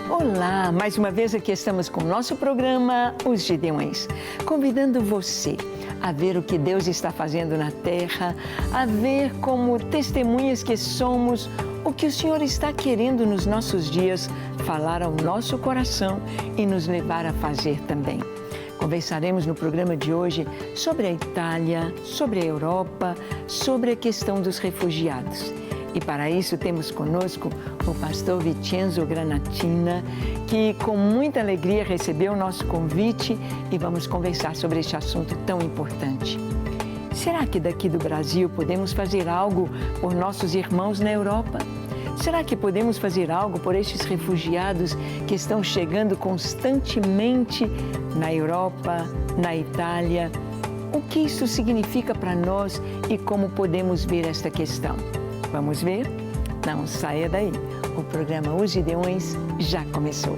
Olá, mais uma vez aqui estamos com o nosso programa Os Gideões, convidando você a ver o que Deus está fazendo na terra, a ver como testemunhas que somos, o que o Senhor está querendo nos nossos dias falar ao nosso coração e nos levar a fazer também. Conversaremos no programa de hoje sobre a Itália, sobre a Europa, sobre a questão dos refugiados. E para isso temos conosco o pastor Vincenzo Granatina, que com muita alegria recebeu o nosso convite e vamos conversar sobre este assunto tão importante. Será que daqui do Brasil podemos fazer algo por nossos irmãos na Europa? Será que podemos fazer algo por estes refugiados que estão chegando constantemente na Europa, na Itália? O que isso significa para nós e como podemos ver esta questão? Vamos ver? Não saia daí. O programa Os Gideões já começou.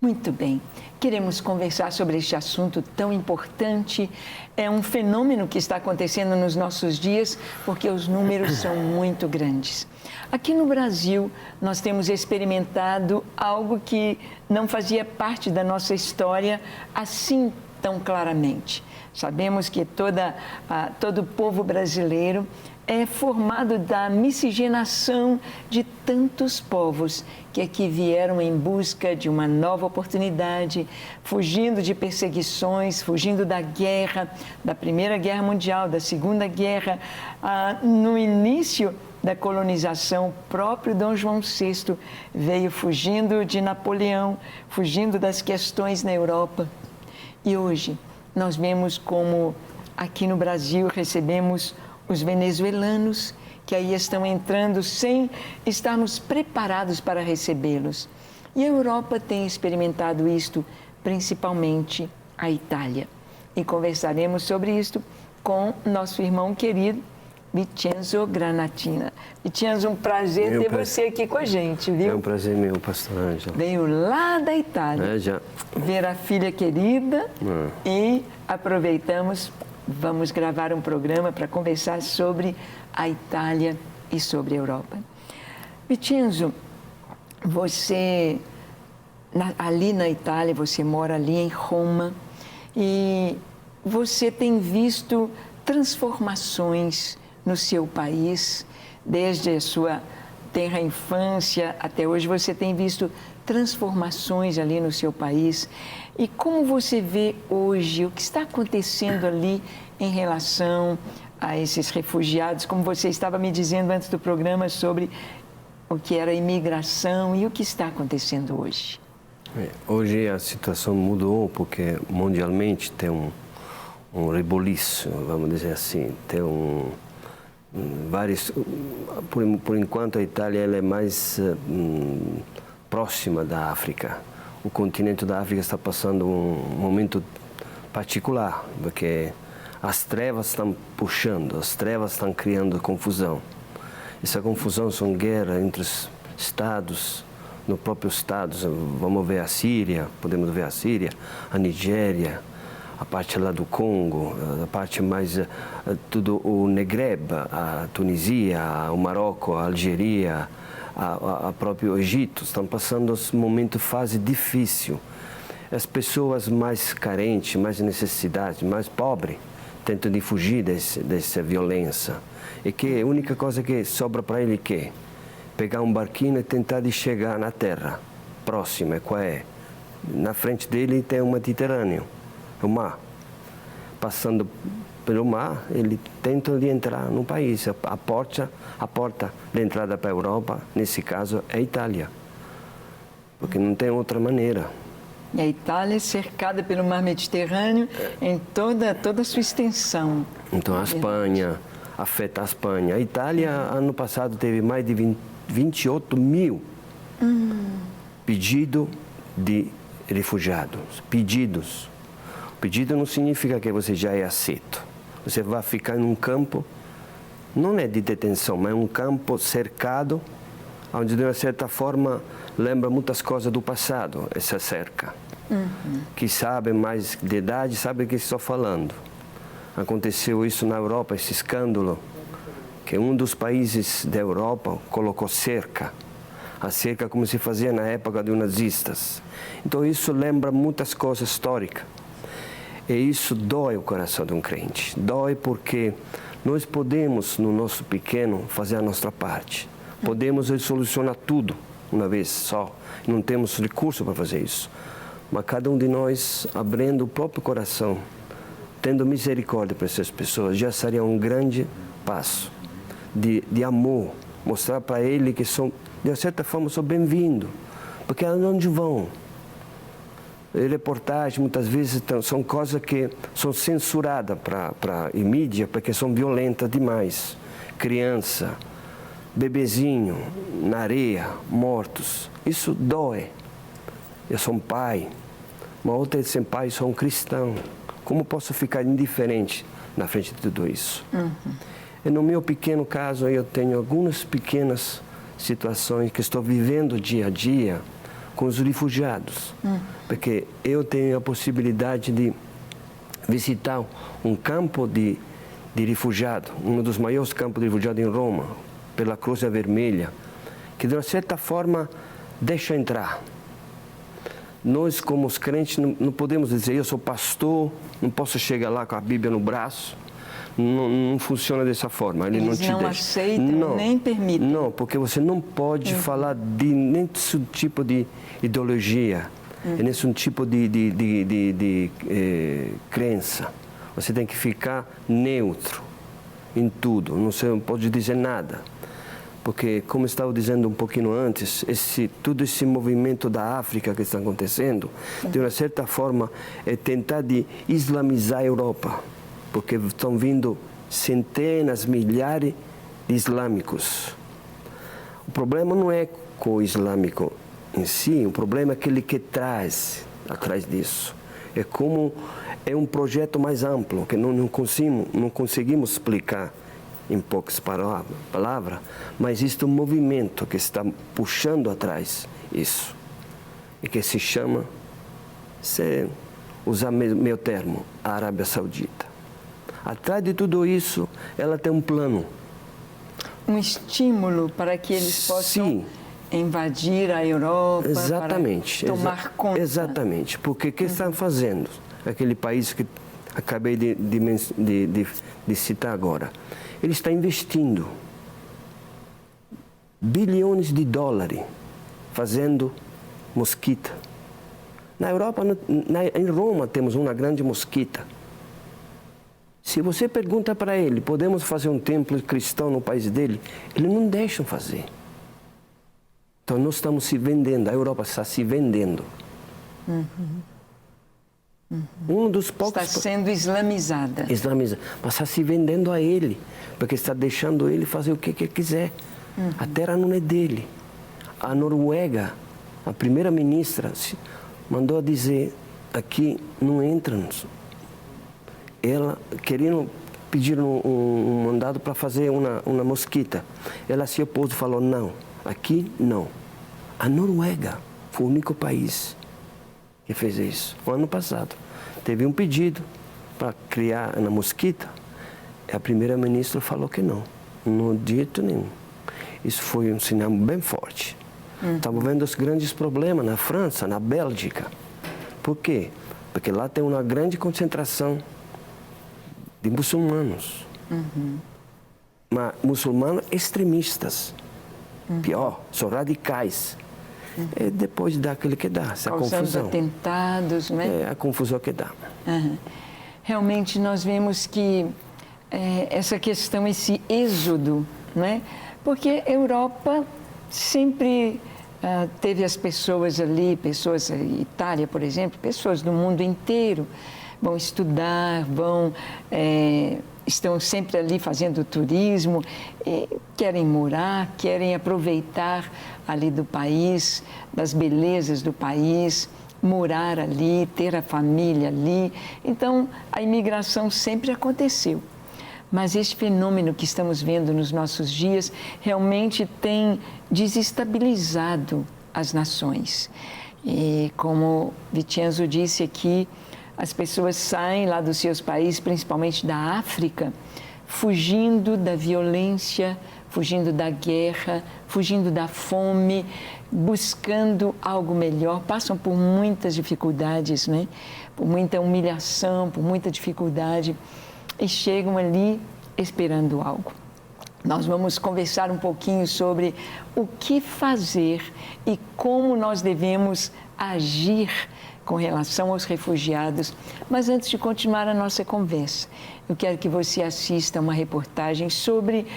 Muito bem, queremos conversar sobre este assunto tão importante. É um fenômeno que está acontecendo nos nossos dias porque os números são muito grandes. Aqui no Brasil, nós temos experimentado algo que não fazia parte da nossa história assim tão claramente. Sabemos que todo o povo brasileiro é formado da miscigenação de tantos povos que aqui vieram em busca de uma nova oportunidade, fugindo de perseguições, fugindo da guerra, da Primeira Guerra Mundial, da Segunda Guerra. No início da colonização, o próprio Dom João VI veio fugindo de Napoleão, fugindo das questões na Europa. E hoje nós vemos como aqui no Brasil recebemos os venezuelanos que aí estão entrando sem estarmos preparados para recebê-los. E a Europa tem experimentado isto, principalmente a Itália. E conversaremos sobre isto com nosso irmão querido, Vincenzo Granatina. Vincenzo, um prazer ter você aqui com a gente, viu? É um prazer meu, pastor Ângelo. Veio lá da Itália ver a filha querida e aproveitamos. Vamos gravar um programa para conversar sobre a Itália e sobre a Europa. Vincenzo, você, ali na Itália, você mora ali em Roma e você tem visto transformações no seu país, desde a sua tenra infância até hoje, você tem visto transformações ali no seu país. E como você vê hoje o que está acontecendo ali em relação a esses refugiados, como você estava me dizendo antes do programa sobre o que era a imigração e o que está acontecendo hoje? Hoje a situação mudou porque mundialmente tem um reboliço, vamos dizer assim, tem vários. Por enquanto a Itália ela é mais próxima da África. O continente da África está passando um momento particular, porque as trevas estão puxando, as trevas estão criando confusão. Essa confusão são guerras entre os estados, no próprio estado. Vamos ver a Síria, podemos ver a Síria, a Nigéria, a parte lá do Congo, a parte mais, tudo o Negreb, a Tunísia, o Marrocos, a Algéria, a próprio Egito, estão passando um momento, fase difícil. As pessoas mais carentes, mais necessidades, mais pobres, tentam de fugir dessa violência. E que a única coisa que sobra para ele é pegar um barquinho e tentar de chegar na terra próxima, qual é? Na frente dele tem o Mediterrâneo, o mar. Passando pelo mar, ele tenta de entrar no país. A porta de entrada para a Europa, nesse caso, é a Itália, porque não tem outra maneira. E a Itália é cercada pelo mar Mediterrâneo em toda a sua extensão. Então a Espanha, afeta a Espanha. A Itália, ano passado, teve mais de 28 mil pedidos de refugiados. Pedidos. Pedido não significa que você já é aceito. Você vai ficar em um campo, não é de detenção, mas é um campo cercado, onde de uma certa forma lembra muitas coisas do passado, essa cerca. Que sabem mais de idade, sabem o que estou falando. Aconteceu isso na Europa, esse escândalo, que um dos países da Europa colocou cerca. A cerca como se fazia na época dos nazistas. Então isso lembra muitas coisas históricas. E isso dói o coração de um crente. Dói porque nós podemos, no nosso pequeno, fazer a nossa parte. Podemos solucionar tudo uma vez só. Não temos recurso para fazer isso. Mas cada um de nós, abrindo o próprio coração, tendo misericórdia para essas pessoas, já seria um grande passo de amor. Mostrar para ele que são, de uma certa forma, são bem-vindos. Porque onde vão? Reportagens, muitas vezes, são coisas que são censuradas em mídia, porque são violentas demais. Criança, bebezinho, na areia, mortos. Isso dói. Eu sou um pai, mas outros sem pai são um cristão. Como posso ficar indiferente na frente de tudo isso? E no meu pequeno caso, eu tenho algumas pequenas situações que estou vivendo dia a dia com os refugiados. Porque eu tenho a possibilidade de visitar um campo de refugiado, um dos maiores campos de refugiado em Roma, pela Cruz Vermelha, que de uma certa forma deixa entrar. Nós, como os crentes, não podemos dizer, eu sou pastor, não posso chegar lá com a Bíblia no braço. Não funciona dessa forma. Ele Eles não aceitam, nem permitem. Não, porque você não pode falar de nenhum tipo de ideologia, nenhum tipo de crença. Você tem que ficar neutro em tudo, não pode dizer nada. Porque, como eu estava dizendo um pouquinho antes, todo esse movimento da África que está acontecendo, de uma certa forma, é tentar de islamizar a Europa. Porque estão vindo centenas, milhares de islâmicos. O problema não é com o islâmico em si, o problema é aquele que traz atrás disso. É um projeto mais amplo, que não conseguimos explicar em poucas palavras, mas existe um movimento que está puxando atrás isso, e que se chama, se usar meu termo, a Arábia Saudita. Atrás de tudo isso, ela tem um plano. Um estímulo para que eles possam invadir a Europa, exatamente, para tomar conta. Exatamente, porque o que estão fazendo? Aquele país que acabei de citar agora. Ele está investindo bilhões de dólares fazendo mosquita. Na Europa, em Roma, temos uma grande mosquita. Se você pergunta para ele, podemos fazer um templo cristão no país dele? Ele não deixa fazer. Então, nós estamos se vendendo, a Europa está se vendendo. Um dos poucos... Está sendo islamizada. Islamizada, mas está se vendendo a ele, porque está deixando ele fazer o que quiser. A terra não é dele. A Noruega, a primeira-ministra, mandou dizer, aqui não entram. Ela, querendo pedir um mandado para fazer uma mosquita. Ela se opôs e falou, não, aqui não. A Noruega foi o único país que fez isso. O ano passado, teve um pedido para criar uma mosquita. A primeira-ministra falou que não, não dito nenhum. Isso foi um sinal bem forte. Estamos vendo os grandes problemas na França, na Bélgica. Por quê? Porque lá tem uma grande concentração de muçulmanos. Mas muçulmanos extremistas. Pior, são radicais. É depois daquele que dá, essa confusão. Atentados, né? É a confusão que dá. Realmente nós vemos que essa questão, esse êxodo, né? Porque a Europa sempre teve as pessoas ali, pessoas, Itália, por exemplo, pessoas do mundo inteiro, vão estudar, estão sempre ali fazendo turismo, querem morar, querem aproveitar ali do país, das belezas do país, morar ali, ter a família ali. Então, a imigração sempre aconteceu. Mas esse fenômeno que estamos vendo nos nossos dias realmente tem desestabilizado as nações. E como Vincenzo disse aqui, as pessoas saem lá dos seus países, principalmente da África, fugindo da violência, fugindo da guerra, fugindo da fome, buscando algo melhor, passam por muitas dificuldades, né? Por muita humilhação, por muita dificuldade, e chegam ali esperando algo. Nós vamos conversar um pouquinho sobre o que fazer e como nós devemos agir com relação aos refugiados. Mas antes de continuar a nossa conversa, eu quero que você assista uma reportagem sobre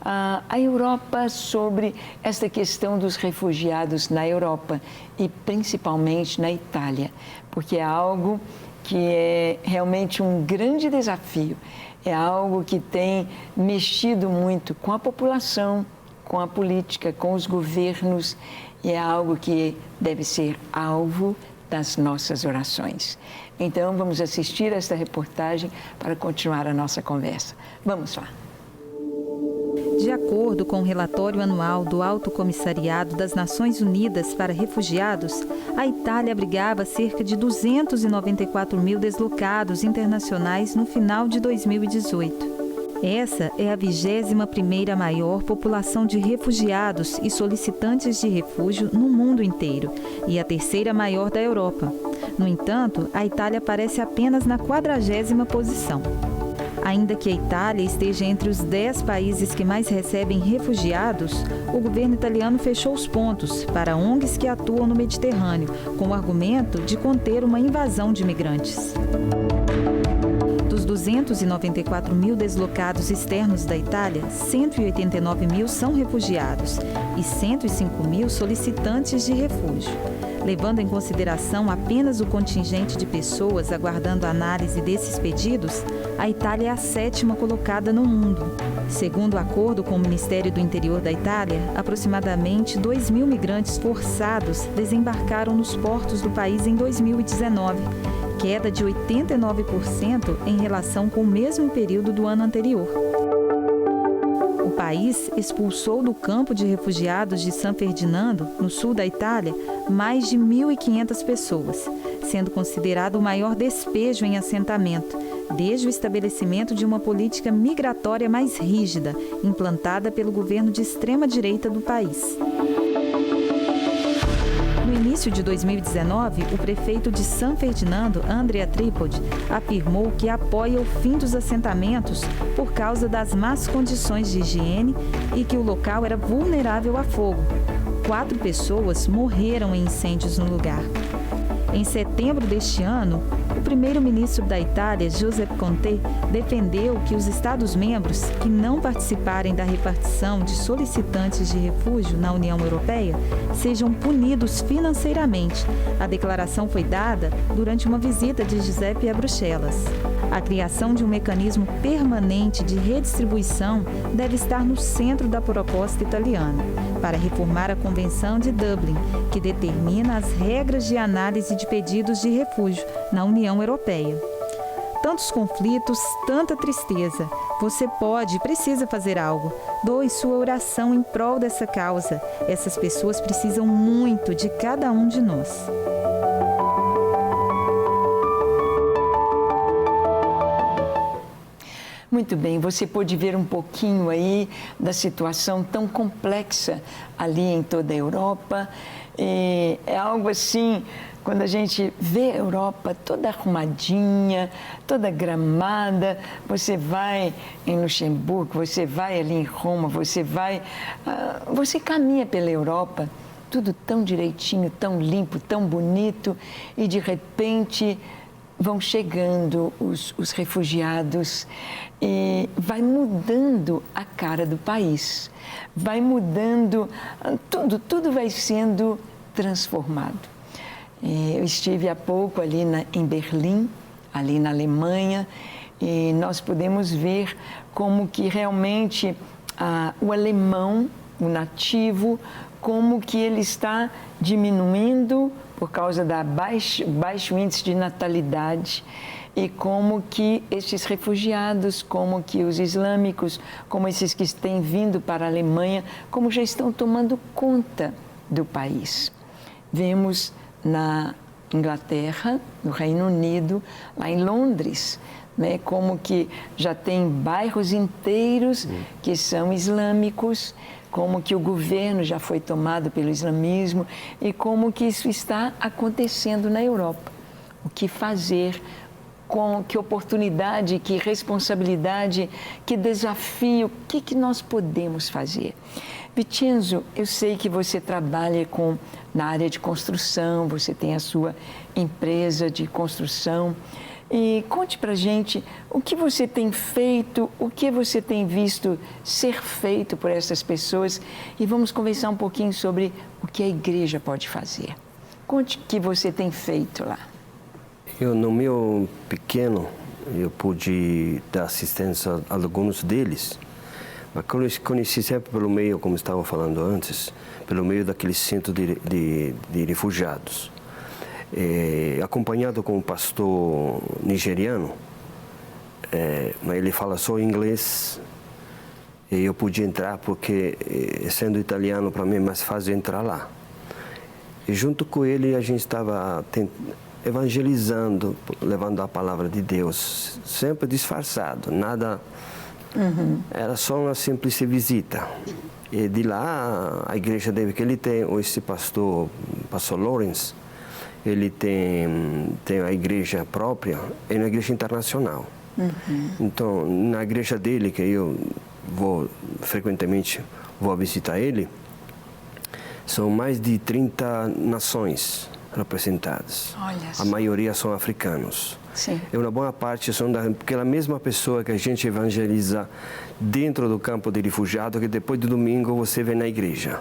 a Europa, sobre esta questão dos refugiados na Europa e principalmente na Itália, porque é algo que é realmente um grande desafio, é algo que tem mexido muito com a população, com a política, com os governos, e é algo que deve ser alvo das nossas orações. Então, vamos assistir esta reportagem para continuar a nossa conversa. Vamos lá. De acordo com o relatório anual do Alto Comissariado das Nações Unidas para Refugiados, a Itália abrigava cerca de 294 mil deslocados internacionais no final de 2018. Essa é a 21ª maior população de refugiados e solicitantes de refúgio no mundo inteiro e a 3ª maior da Europa. No entanto, a Itália aparece apenas na 40ª posição. Ainda que a Itália esteja entre os 10 países que mais recebem refugiados, o governo italiano fechou os pontos para ONGs que atuam no Mediterrâneo, com o argumento de conter uma invasão de imigrantes. Dos 294 mil deslocados externos da Itália, 189 mil são refugiados e 105 mil solicitantes de refúgio. Levando em consideração apenas o contingente de pessoas aguardando a análise desses pedidos, a Itália é a 7ª colocada no mundo. Segundo o acordo com o Ministério do Interior da Itália, aproximadamente 2 mil migrantes forçados desembarcaram nos portos do país em 2019, queda de 89% em relação com o mesmo período do ano anterior. O país expulsou do campo de refugiados de San Ferdinando, no sul da Itália, mais de 1.500 pessoas, sendo considerado o maior despejo em assentamento, desde o estabelecimento de uma política migratória mais rígida, implantada pelo governo de extrema-direita do país. No início de 2019, o prefeito de San Ferdinando, Andrea Tripodi, afirmou que apoia o fim dos assentamentos por causa das más condições de higiene e que o local era vulnerável a fogo. 4 pessoas morreram em incêndios no lugar. Em setembro deste ano, o primeiro-ministro da Itália, Giuseppe Conte, defendeu que os Estados-membros que não participarem da repartição de solicitantes de refúgio na União Europeia sejam punidos financeiramente. A declaração foi dada durante uma visita de Giuseppe a Bruxelas. A criação de um mecanismo permanente de redistribuição deve estar no centro da proposta italiana, para reformar a Convenção de Dublin, que determina as regras de análise de pedidos de refúgio na União Europeia. Tantos conflitos, tanta tristeza. Você pode e precisa fazer algo. Doe sua oração em prol dessa causa. Essas pessoas precisam muito de cada um de nós. Muito bem, você pôde ver um pouquinho aí da situação tão complexa ali em toda a Europa. É algo assim, quando a gente vê a Europa toda arrumadinha, toda gramada, você vai em Luxemburgo, você vai ali em Roma, você caminha pela Europa, tudo tão direitinho, tão limpo, tão bonito, e de repente vão chegando os refugiados e vai mudando a cara do país, vai mudando, tudo vai sendo transformado. Eu estive há pouco ali em Berlim, ali na Alemanha, e nós podemos ver como que realmente o alemão, o nativo, como que ele está diminuindo por causa da baixo índice de natalidade. e como que estes refugiados, como que os islâmicos, como esses que têm vindo para a Alemanha, como já estão tomando conta do país. Vemos na Inglaterra, no Reino Unido, lá em Londres, né, como que já tem bairros inteiros que são islâmicos, como que o governo já foi tomado pelo islamismo e como que isso está acontecendo na Europa. O que fazer, que oportunidade, que responsabilidade, que desafio, o que nós podemos fazer? Vincenzo, eu sei que você trabalha na área de construção, você tem a sua empresa de construção. E conte para a gente o que você tem feito, o que você tem visto ser feito por essas pessoas e vamos conversar um pouquinho sobre o que a igreja pode fazer. Conte o que você tem feito lá. No meu pequeno, eu pude dar assistência a alguns deles, mas conheci sempre pelo meio, como estava falando antes, pelo meio daquele centro de refugiados. Acompanhado com um pastor nigeriano, mas ele fala só inglês, e eu pude entrar porque, sendo italiano, para mim é mais fácil entrar lá. E junto com ele a gente estava evangelizando, levando a palavra de Deus, sempre disfarçado, nada, era só uma simples visita. E de lá, a igreja dele que ele tem, esse pastor Lawrence, ele tem a igreja própria, é uma igreja internacional. Então, na igreja dele, que eu frequentemente vou visitar ele, são mais de 30 nações representadas. A maioria são africanos. Sim. E uma boa parte são daquela mesma pessoa que a gente evangeliza dentro do campo de refugiado, que depois do domingo você vê na igreja.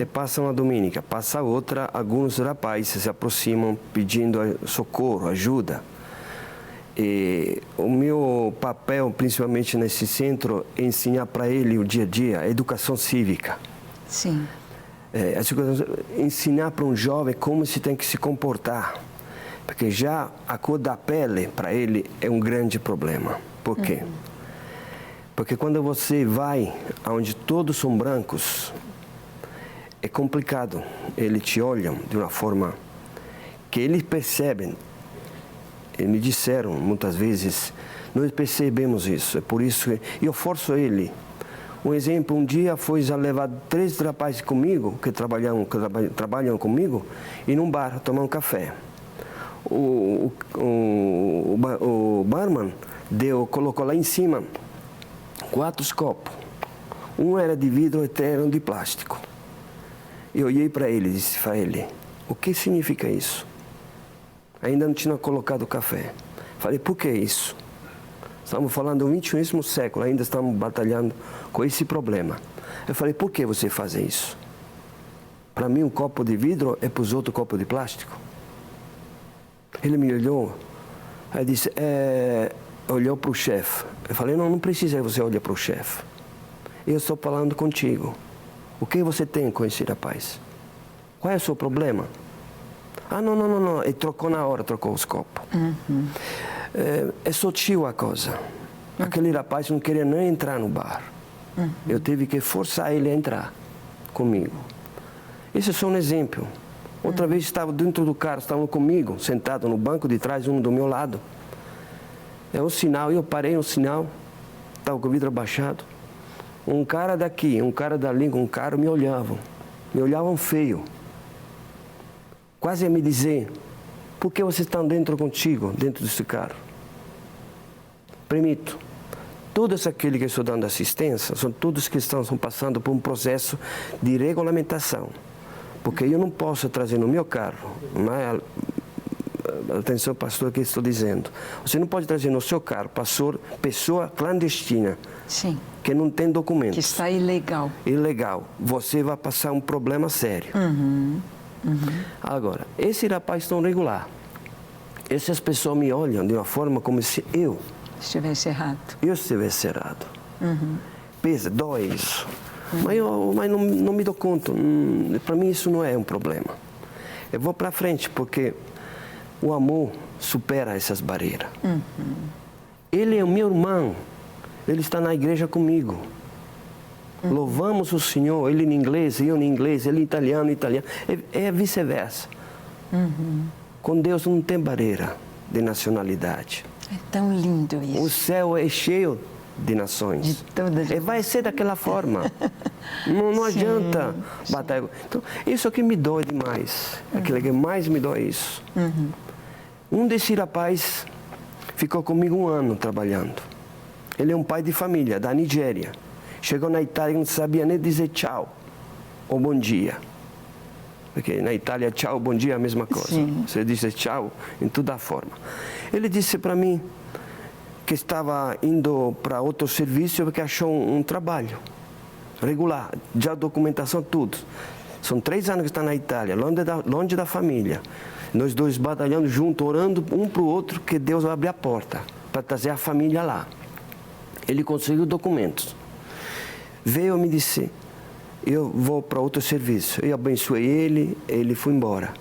E passa uma dominica, passa outra, alguns rapazes se aproximam pedindo socorro, ajuda. E o meu papel, principalmente nesse centro, é ensinar para ele o dia a dia, a educação cívica. Sim. Ensinar para um jovem como se tem que se comportar. Porque já a cor da pele, para ele, é um grande problema. Por quê? Porque quando você vai onde todos são brancos, é complicado. Eles te olham de uma forma que eles percebem. Eles me disseram muitas vezes, nós percebemos isso. É por isso que eu forço ele. Um exemplo, um dia foi já levar 3 rapazes comigo, que trabalham comigo, e num bar tomar um café. O barman colocou lá em cima 4 copos. Um era de vidro, outro era de plástico. Eu olhei para ele e disse para ele, o que significa isso? Ainda não tinha colocado o café. Falei, por que isso? Estamos falando do 21º século, ainda estamos batalhando com esse problema. Eu falei, por que você faz isso? Para mim, um copo de vidro é para os outros copos de plástico. Ele me olhou, aí disse, olhou para o chefe. Eu falei, não precisa você olhar para o chefe. Eu estou falando contigo. O que você tem com esse rapaz? Qual é o seu problema? Não. Ele trocou na hora, trocou os copos. É sutil a coisa. Aquele rapaz não queria nem entrar no bar. Eu tive que forçar ele a entrar comigo. Esse é só um exemplo. Outra vez estava dentro do carro, estavam comigo, sentado no banco de trás, um do meu lado. É um sinal, eu parei no sinal, estava com o vidro abaixado. Um cara daqui, um cara dali, um cara me olhavam feio. Quase a me dizer, por que vocês estão dentro desse carro? Permito. Todos aqueles que estão dando assistência, são todos que estão passando por um processo de regulamentação. Porque eu não posso trazer no meu carro, atenção, pastor, o que estou dizendo. Você não pode trazer no seu carro, pessoa clandestina, sim, que não tem documentos. Que está ilegal. Ilegal. Você vai passar um problema sério. Agora, esse rapaz tão regular. Essas pessoas me olham de uma forma como se eu estivesse errado. Eu estivesse errado. Pesa, dói isso. Mas não me dou conta. Para mim isso não é um problema. Eu vou para frente porque o amor supera essas barreiras. Ele é o meu irmão, ele está na igreja comigo. Louvamos o Senhor, ele em inglês, eu em inglês, ele em italiano, é vice-versa. Com Deus não tem barreira de nacionalidade. É tão lindo isso. O céu é cheio de nações. De todas E vai ser daquela forma. Não adianta batalhar. Então, isso aqui me dói demais. Aquilo que mais me dói é isso. Um desses rapazes ficou comigo 1 ano trabalhando. Ele é um pai de família, da Nigéria. Chegou na Itália e não sabia nem dizer tchau ou bom dia. Porque na Itália, tchau, bom dia é a mesma coisa. Sim. Você diz tchau em toda forma. Ele disse para mim que estava indo para outro serviço porque achou um trabalho regular, já documentação, tudo. São 3 anos que está na Itália, longe da família. Nós dois batalhando juntos, orando um para o outro, que Deus vai abrir a porta para trazer a família lá. Ele conseguiu documentos. Veio e me disse, eu vou para outro serviço. Eu abençoei ele foi embora.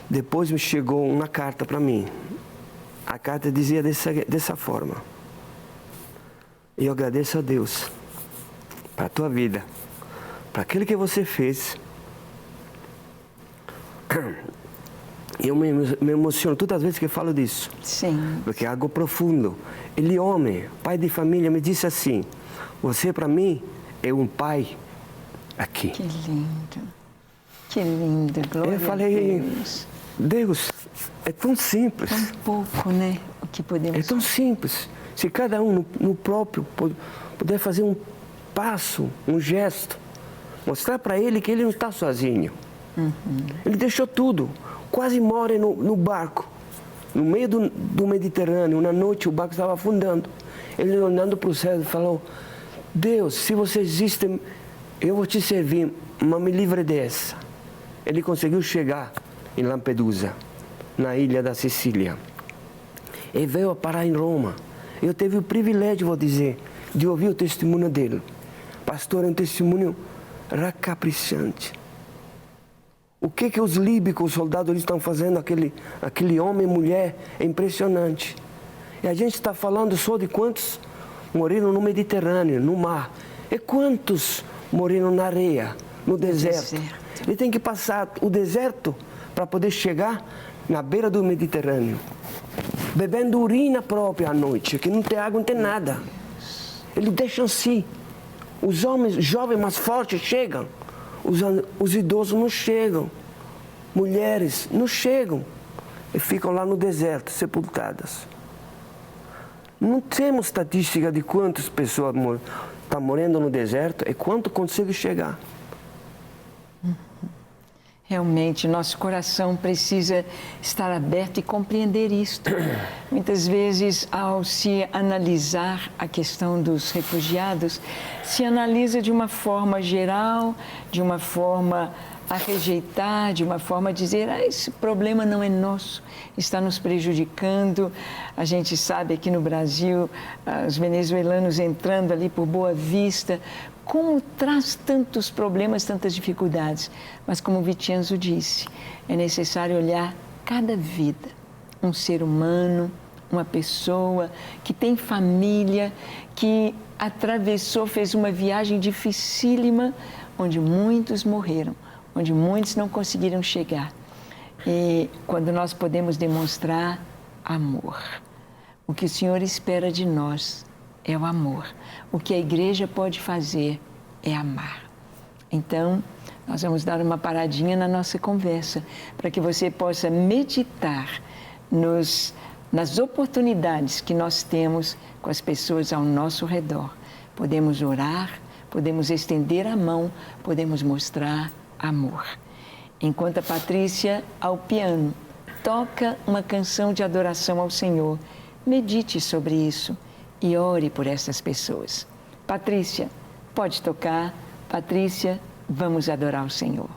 Depois me chegou uma carta para mim. A carta dizia dessa forma. Eu agradeço a Deus para a tua vida, para aquilo que você fez. Eu me emociono todas as vezes que eu falo disso. Sim. Porque é algo profundo. Ele, homem, pai de família, me disse assim, você para mim é um pai aqui. Que lindo. Que lindo. Glória Eu falei, a Deus. Deus, é tão simples. Tão pouco, né? O que podemos É tão simples. Se cada um no próprio puder fazer um passo, um gesto, mostrar para ele que ele não está sozinho. Ele deixou tudo, quase mora no barco, no meio do Mediterrâneo. Na noite o barco estava afundando. Ele olhando para o céu e falou, Deus, se você existe, eu vou te servir, mas me livre dessa. Ele conseguiu chegar em Lampedusa, na ilha da Sicília. E veio a parar em Roma. Eu tive o privilégio, vou dizer, de ouvir o testemunho dele. Pastor, é um testemunho racapriciante. O que os líbicos, os soldados, eles estão fazendo, aquele homem e mulher, é impressionante. E a gente está falando só de quantos morreram no Mediterrâneo, no mar. E quantos morreram na areia, no deserto. Ele tem que passar o deserto para poder chegar na beira do Mediterrâneo. Bebendo urina própria à noite, que não tem água, não tem nada. Ele deixa assim. Os homens jovens mais fortes chegam. Os idosos não chegam. Mulheres não chegam. E ficam lá no deserto, sepultadas. Não temos estatística de quantas pessoas estão morrendo no deserto e quanto conseguem chegar. Realmente, nosso coração precisa estar aberto e compreender isto. Muitas vezes, ao se analisar a questão dos refugiados, se analisa de uma forma geral, de uma forma a rejeitar, de uma forma a dizer, esse problema não é nosso, está nos prejudicando. A gente sabe aqui no Brasil, os venezuelanos entrando ali por Boa Vista, como traz tantos problemas, tantas dificuldades. Mas como Vicenzo disse, é necessário olhar cada vida, um ser humano, uma pessoa que tem família, que atravessou, fez uma viagem dificílima, onde muitos morreram, onde muitos não conseguiram chegar. E quando nós podemos demonstrar amor, o que o Senhor espera de nós é o amor. O que a igreja pode fazer é amar. Então, nós vamos dar uma paradinha na nossa conversa para que você possa meditar nas oportunidades que nós temos com as pessoas ao nosso redor. Podemos orar, podemos estender a mão, podemos mostrar amor. Enquanto a Patrícia, ao piano, toca uma canção de adoração ao Senhor, medite sobre isso e ore por essas pessoas. Patrícia, pode tocar. Patrícia, vamos adorar o Senhor.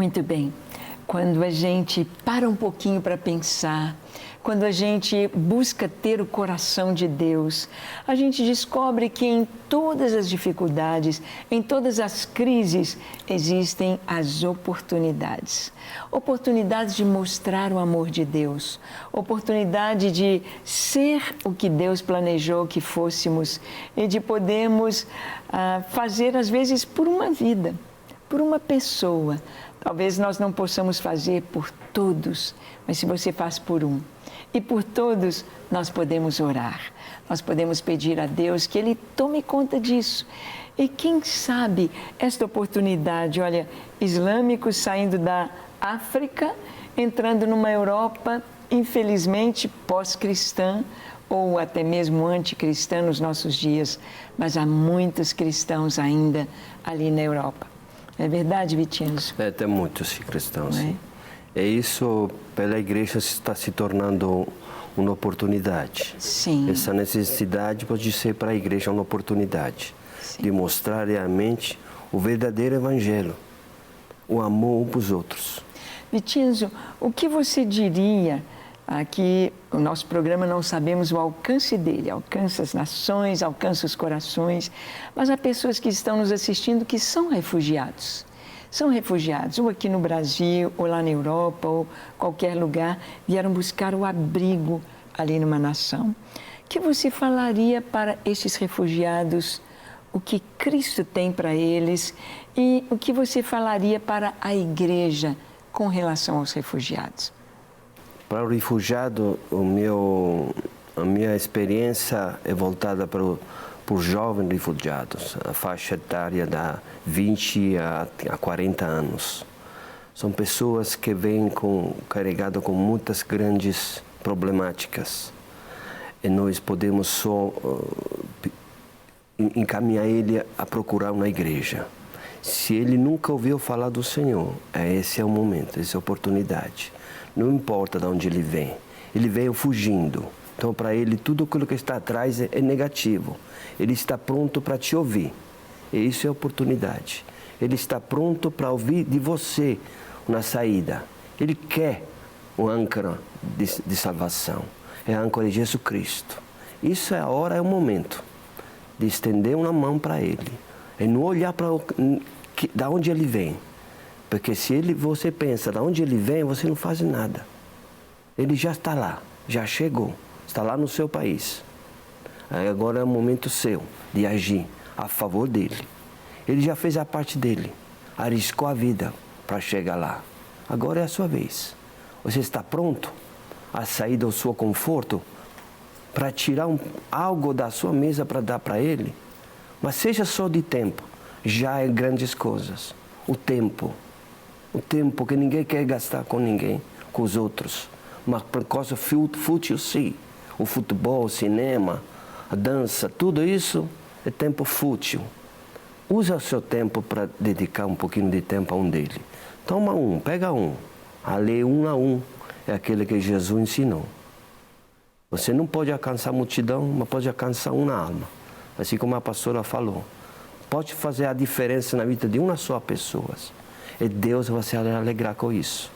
Muito bem. Quando a gente para um pouquinho para pensar, quando a gente busca ter o coração de Deus, a gente descobre que em todas as dificuldades, em todas as crises, existem as oportunidades. Oportunidades de mostrar o amor de Deus, oportunidade de ser o que Deus planejou que fôssemos e de podermos fazer, às vezes, por uma vida, por uma pessoa. Talvez nós não possamos fazer por todos, mas se você faz por um e por todos, nós podemos orar. Nós podemos pedir a Deus que Ele tome conta disso. E quem sabe esta oportunidade, olha, islâmicos saindo da África, entrando numa Europa, infelizmente, pós-cristã, ou até mesmo anticristã nos nossos dias, mas há muitos cristãos ainda ali na Europa. É verdade, Vicenzo? Tem muitos cristãos, sim. E isso, pela igreja, está se tornando uma oportunidade. Sim. Essa necessidade pode ser para a igreja uma oportunidade. Sim. De mostrar realmente o verdadeiro evangelho, o amor uns para os outros. Vicenzo, o que você diria? Aqui, o nosso programa, não sabemos o alcance dele, alcança as nações, alcança os corações, mas há pessoas que estão nos assistindo que são refugiados. São refugiados, ou aqui no Brasil, ou lá na Europa, ou qualquer lugar, vieram buscar o abrigo ali numa nação. O que você falaria para esses refugiados, o que Cristo tem para eles e o que você falaria para a igreja com relação aos refugiados? Para o refugiado, a minha experiência é voltada para por jovens refugiados, a faixa etária de 20 a 40 anos. São pessoas que vêm carregadas com muitas grandes problemáticas. E nós podemos só encaminhar ele a procurar uma igreja. Se ele nunca ouviu falar do Senhor, esse é o momento, essa é a oportunidade. Não importa de onde ele veio fugindo. Então, para ele, tudo aquilo que está atrás é negativo. Ele está pronto para te ouvir. E isso é oportunidade. Ele está pronto para ouvir de você uma saída. Ele quer o âncora de salvação. É a âncora de Jesus Cristo. Isso é a hora, é o momento de estender uma mão para ele. E não olhar para da onde ele vem. Porque se você pensa de onde ele vem, você não faz nada. Ele já está lá, já chegou. Está lá no seu país. Agora é o momento seu de agir a favor dele. Ele já fez a parte dele, arriscou a vida para chegar lá. Agora é a sua vez. Você está pronto a sair do seu conforto para tirar algo da sua mesa para dar para ele? Mas seja só de tempo, já é grandes coisas. O tempo que ninguém quer gastar com ninguém, com os outros. Mas por causa fútil, sim. O futebol, o cinema, a dança, tudo isso é tempo fútil. Usa o seu tempo para dedicar um pouquinho de tempo a um dele. Toma pega a lei 1 a 1 é aquele que Jesus ensinou. Você não pode alcançar a multidão, mas pode alcançar uma alma. Assim como a pastora falou. Pode fazer a diferença na vida de uma só pessoa. E Deus vai se alegrar com isso.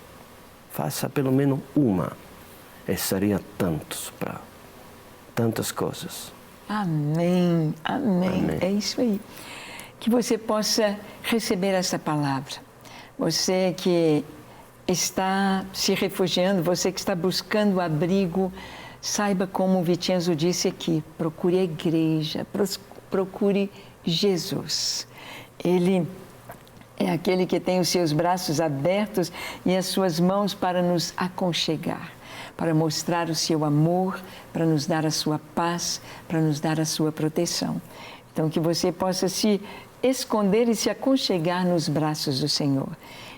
Faça pelo menos uma. E seria tantas coisas. Amém, amém. É isso aí. Que você possa receber essa palavra. Você que está se refugiando, você que está buscando abrigo, saiba como o Vicenzo disse aqui, procure a igreja, procure Jesus. Ele é aquele que tem os seus braços abertos e as suas mãos para nos aconchegar, para mostrar o seu amor, para nos dar a sua paz, para nos dar a sua proteção. Então, que você possa se esconder e se aconchegar nos braços do Senhor.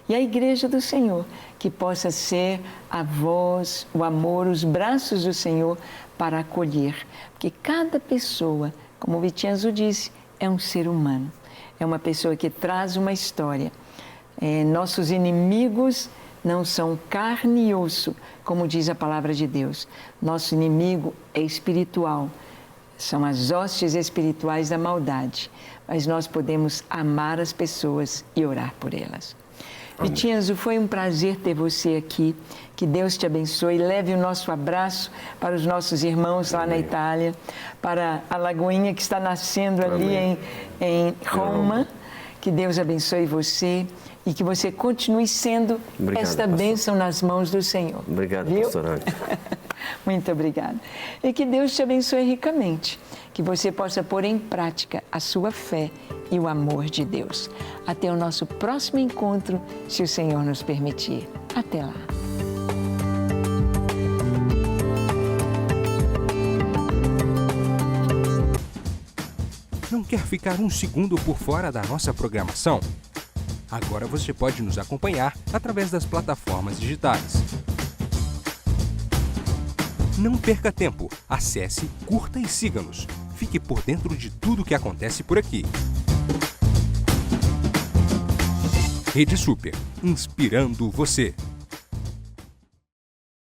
E a igreja do Senhor, que possa ser a voz, o amor, os braços do Senhor para acolher. Porque cada pessoa, como o Vicenzo disse, é um ser humano. É uma pessoa que traz uma história. Nossos inimigos não são carne e osso, como diz a palavra de Deus. Nosso inimigo é espiritual. São as hostes espirituais da maldade. Mas nós podemos amar as pessoas e orar por elas. Vicenzo, foi um prazer ter você aqui. Que Deus te abençoe. Leve o nosso abraço para os nossos irmãos lá na Itália, para a Lagoinha que está nascendo ali em Roma. Que Deus abençoe você e que você continue sendo esta bênção nas mãos do Senhor. Obrigado, pastor Anne. Muito obrigada. E que Deus te abençoe ricamente, que você possa pôr em prática a sua fé e o amor de Deus. Até o nosso próximo encontro, se o Senhor nos permitir. Até lá. Não quer ficar um segundo por fora da nossa programação? Agora você pode nos acompanhar através das plataformas digitais. Não perca tempo. Acesse, curta e siga-nos. Fique por dentro de tudo o que acontece por aqui. Rede Super, inspirando você.